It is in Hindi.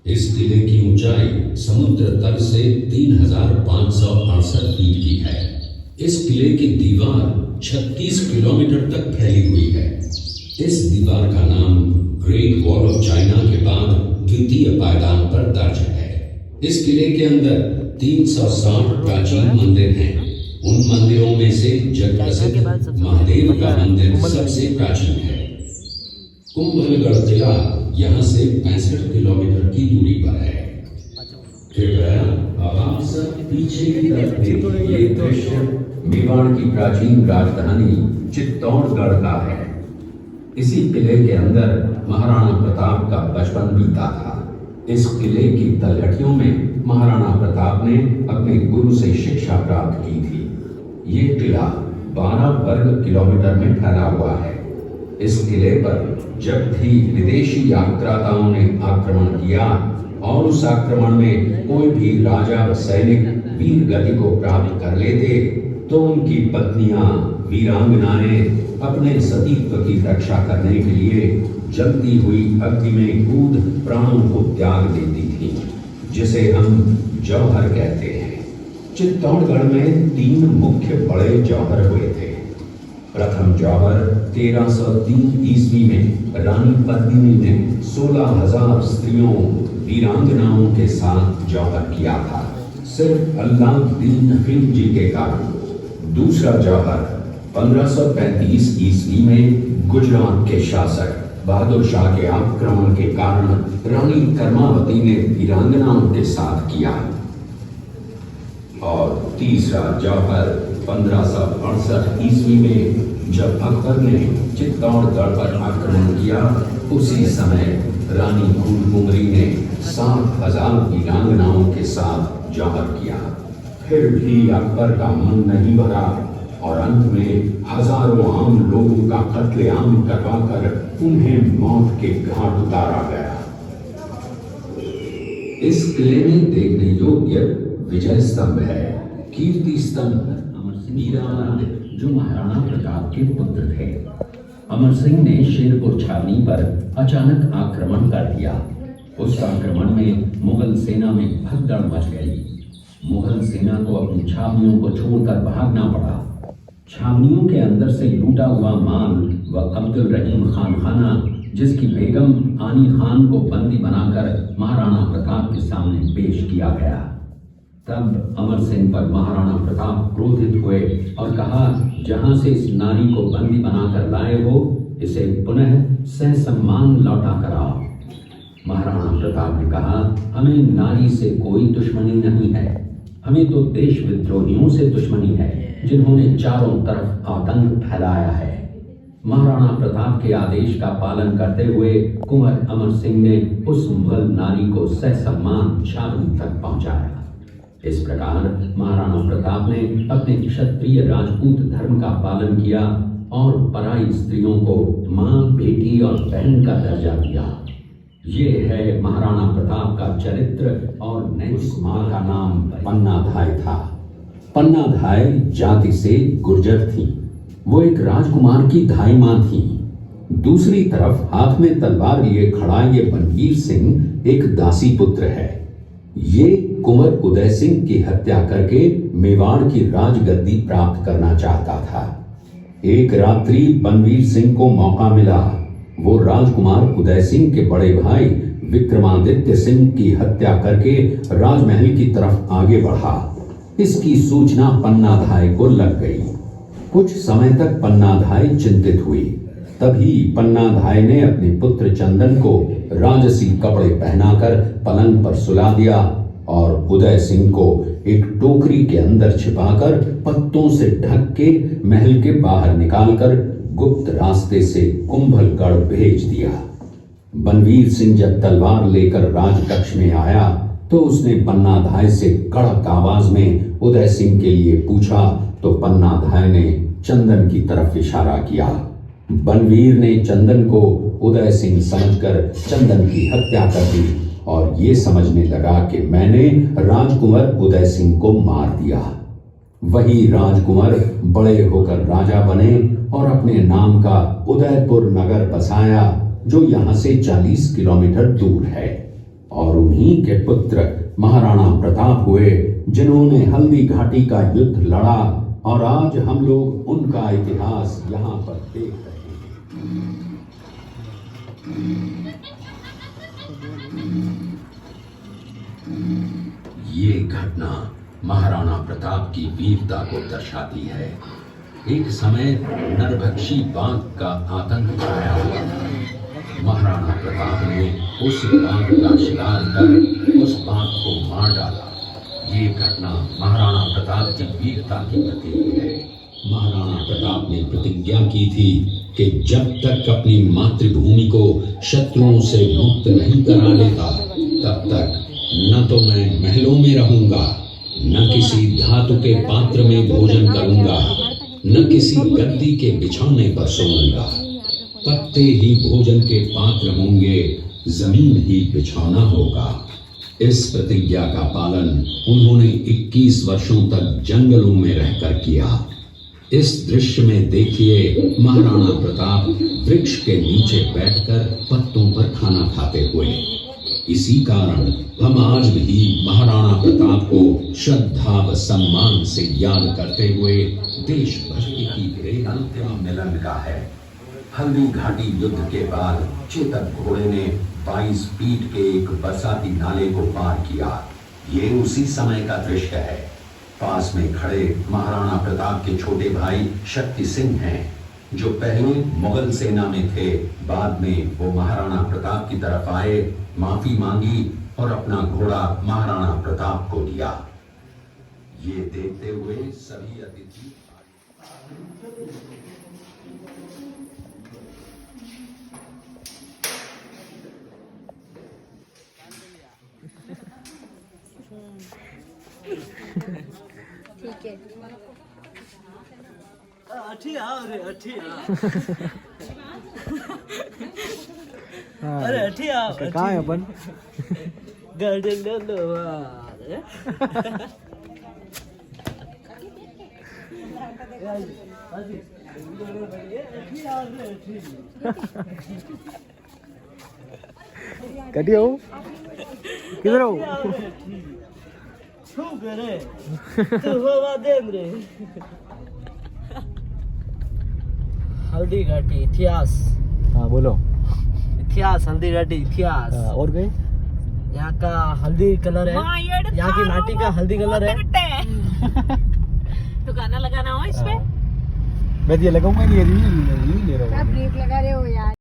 इस किले की ऊंचाई समुद्र तल से 3,568 फीट की है। इस किले की दीवार 36 किलोमीटर तक फैली हुई है। इस दीवार का नाम ग्रेट वॉल ऑफ चाइना के बाद द्वितीय पायदान पर दर्ज है। इस किले के अंदर 360 प्राचीन मंदिर हैं। उन मंदिरों में से जग प्रसिद्ध महादेव का मंदिर सबसे प्राचीन है। कुंभलगढ़ किला यहाँ से 65 किलोमीटर की दूरी पर है। कृपया अब आप सब पीछे की तरफ देखिए। ये दृश्य मेवाड़ की प्राचीन राजधानी चित्तौड़गढ़ का है। इसी किले के अंदर महाराणा प्रताप का बचपन बीता था। इस किले की तलहटियों में महाराणा प्रताप ने अपने गुरु से शिक्षा प्राप्त की थी। ये किला 12 वर्ग किलोमीटर में फैला हुआ है। इस किले पर जब भी विदेशी आक्राताओं ने आक्रमण किया और उस आक्रमण में कोई भी राजा व सैनिक वीर गति को प्राप्त कर लेते तो उनकी पत्नियां वीरांगनाएं अपने सतीत्व की रक्षा करने के लिए जलती हुई अग्नि में कूद प्राणों को त्याग देती थी, जिसे हम जौहर कहते हैं। चित्तौड़गढ़ में 3 मुख्य बड़े जौहर हुए थे। प्रथम जौहर 1303 ईस्वी में रानी पद्मिनी ने 16,000 स्त्रियों वीरांगनाओं के साथ जौहर किया था, सिर्फ अल्लाउद्दीन खिलजी के कारण। दूसरा जौहर 1535 ईस्वी में गुजरात के शासक बहादुर शाह के आक्रमण के कारण रानी कर्मावती ने वीरांगनाओं के साथ किया। और तीसरा जौहर 1568 ईस्वी में जब अकबर ने चित्तौड़गढ़ पर आक्रमण किया, उसी समय रानी फूलकुंवरी ने 7,000 वीरांगनाओं के साथ जौहर किया। फिर भी अकबर का मन नहीं भरा और अंत में हजारों आम लोगों का कत्लेआम करवाकर उन्हें मौत के घाट उतारा गया। इस किले में देखने योग्य विजय स्तंभ है, कीर्ति स्तंभ जो महाराणा प्रताप के पुत्र थे। अमर सिंह ने शेरपुर छावनी पर अचानक आक्रमण कर दिया। उस आक्रमण में मुगल सेना में भगदड़ मच गई। मुगल सेना को अपनी छावनियों को छोड़कर भागना पड़ा। छावनियों के अंदर से लूटा हुआ माल व अब्दुल रहीम खान खाना, जिसकी बेगम आनी खान को बंदी बनाकर महाराणा प्रताप के सामने पेश किया गया। तब अमर सिंह पर महाराणा प्रताप क्रोधित हुए और कहा, जहां से इस नारी को बंदी बनाकर लाए हो, इसे पुनः ससम्मान लौटा कर आओ। महाराणा प्रताप ने कहा, हमें नारी से कोई दुश्मनी नहीं है, हमें तो देश विद्रोहियों से दुश्मनी है जिन्होंने चारों तरफ आतंक फैलाया है। महाराणा प्रताप के आदेश का पालन करते हुए कुंवर अमर सिंह ने उस मुगल नारी को ससम्मान छावनी तक पहुंचाया। इस प्रकार महाराणा प्रताप ने अपने क्षत्रिय राजपूत धर्म का पालन किया और पराई स्त्रियों को मां, बेटी और बहन का दर्जा दिया। ये है महाराणा प्रताप का चरित्र। और नैतिक मां का नाम पन्नाधाय था। पन्नाधाय जाति से गुर्जर थी। वो एक राजकुमार की धाई मां थी। दूसरी तरफ हाथ में तलवार लिए खड़ा ये बनवीर सिंह एक दासी पुत्र है। ये कुंवर उदय सिंह की हत्या करके मेवाड़ की राजगद्दी प्राप्त करना चाहता था। एक रात्रि बनवीर सिंह को मौका मिला। वो राजकुमार उदय सिंह के बड़े भाई विक्रमादित्य सिंह की हत्या करके राजमहल की तरफ आगे बढ़ा। इसकी सूचना पन्नाधाय को लग गई। कुछ समय तक पन्नाधाय चिंतित हुई। तभी पन्नाधाय ने अपने पुत्र चंदन को राजसी कपड़े पहनाकर पलंग पर सुला दिया और उदय सिंह को एक टोकरी के अंदर छिपाकर पत्तों से ढक के महल के बाहर निकालकर गुप्त रास्ते से कुंभलगढ़ भेज दिया। बनवीर सिंह जब तलवार लेकर राजकक्ष में आया तो उसने पन्नाधाय से कड़क आवाज में उदय सिंह के लिए पूछा तो पन्नाधाय ने चंदन की तरफ इशारा किया। बनवीर ने चंदन को उदय सिंह समझकर चंदन की हत्या कर दी और ये समझने लगा कि मैंने राजकुंवर उदय सिंह को मार दिया। वही राजकुंवर बड़े होकर राजा बने और अपने नाम का उदयपुर नगर बसाया, जो यहाँ से 40 किलोमीटर दूर है। और उन्हीं के पुत्र महाराणा प्रताप हुए जिन्होंने हल्दी घाटी का युद्ध लड़ा और आज हम लोग उनका इतिहास यहाँ पर देख रहे हैं। ये घटना महाराणा प्रताप की वीरता को दर्शाती है। एक समय नरभक्षी बाघ का आतंक छाया हुआ था। महाराणा प्रताप ने उस बाघ का शिकार कर उस बाघ को मार डाला। ये घटना महाराणा प्रताप की वीरता की प्रतीक है। महाराणा प्रताप ने प्रतिज्ञा की थी कि जब तक अपनी मातृभूमि को शत्रुओं से मुक्त नहीं करा लेता तब तक न तो मैं महलों में रहूंगा, न किसी धातु के पात्र में भोजन करूंगा, न किसी गद्दी के बिछौने पर सोऊंगा। पत्ते ही भोजन के पात्र होंगे, जमीन ही बिछौना होगा। इस प्रतिज्ञा का पालन उन्होंने 21 वर्षों तक जंगलों में रहकर किया। इस दृश्य में देखिए महाराणा प्रताप वृक्ष के नीचे बैठकर पत्तों पर खाना खाते हुए। इसी कारण हम आज भी महाराणा प्रताप को श्रद्धा व सम्मान से याद करते हुए देशभक्ति की प्रेरणा अंतिम मिलन का है। हल्दी घाटी युद्ध के बाद चेतक घोड़े ने 22 फीट के एक बरसाती नाले को पार किया। ये उसी समय का दृश्य है। पास में खड़े महाराणा प्रताप के छोटे भाई शक्ति सिंह हैं, जो पहले मुगल सेना में थे। बाद में वो महाराणा प्रताप की तरफ आए, माफी मांगी और अपना घोड़ा महाराणा प्रताप को दिया। ये देखते हुए सभी अतिथि ठीक है। अरे अठिया कहाँ है अपन? गार्डन ले लो कटी हो किधर हो? શું કરે તું હોવા દે રે हल्दी घाटी इतिहास। हाँ बोलो। इतिहास हल्दी घाटी इतिहास। और गए यहाँ का हल्दी कलर है, यहाँ की माटी का हल्दी कलर है। तो गाना लगाना हो इसमें? मैं ये लगाऊंगा नहीं, ये ले रहा हूँ। क्या ब्रेक लगा रहे हो यार।